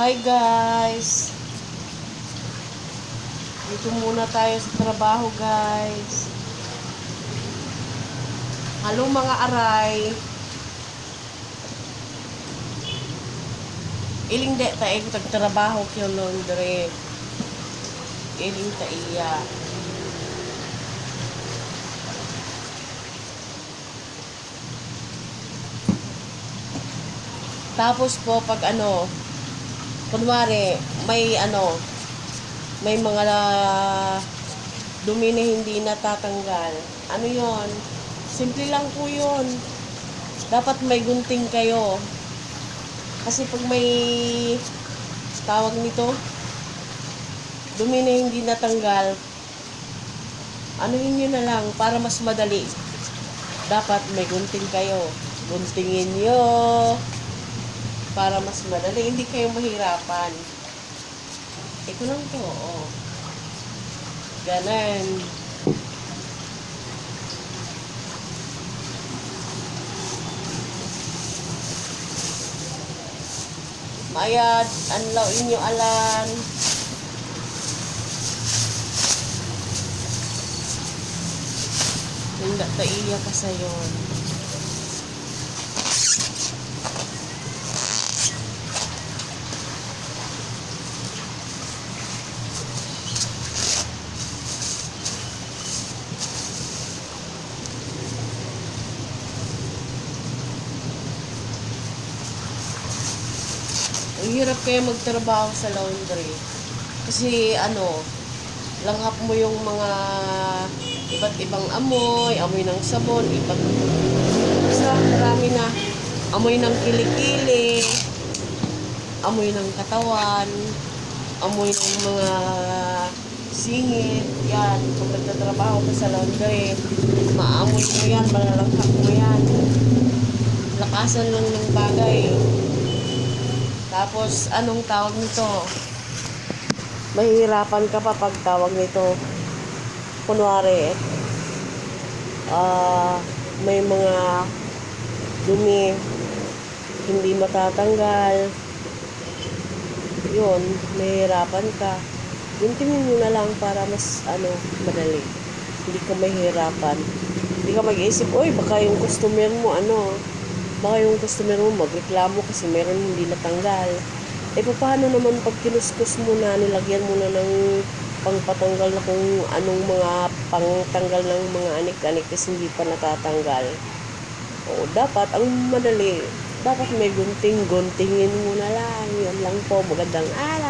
Hi guys! Dito muna tayo sa trabaho guys. Hello mga aray. Iling de tayo tagtrabaho kyo laundry. Iling ta iya. Tapos po pag kunwari may mga dumi na hindi natatanggal. Ano yon? Simple lang po yun. Dapat may gunting kayo. Kasi pag may tawag nito, dumi na hindi natanggal, anuhin nyo na lang para mas madali. Dapat may gunting kayo. Guntingin nyo para mas madali. Hindi kayo mahirapan. Ito lang po, oh. Ganon. Mayad, anlaw inyo alan. Hindi ta iya ka sayon. Ang hirap kaya magtrabaho sa laundry. Kasi langhap mo yung mga iba't ibang amoy ng sabon, basta marami na. Amoy ng kilikili, amoy ng katawan, amoy ng mga singit. Yan, kung nagtatrabaho ka sa laundry, maamoy mo yan, malalanghap mo yan. Lakasan lang ng bagay. Tapos, anong tawag nito? Mahihirapan ka pa pag tawag nito. Kunwari, may mga dumi, hindi matatanggal. Yun, mahihirapan ka. Guntingin mo na lang para mas, madali. Hindi ka mahihirapan. Hindi ka mag-iisip, oy, baka yung customer mo, baka yung customer mo magreklamo kasi meron hindi natanggal. Paano naman pag kinuskus mo na, nilagyan mo na ng pangpatanggal na kung anong mga pangtanggal ng mga anik-anik kasi hindi pa natatanggal. O, dapat, ang madali, dapat may gunting-guntingin mo na lang. Yan lang po, magandang araw.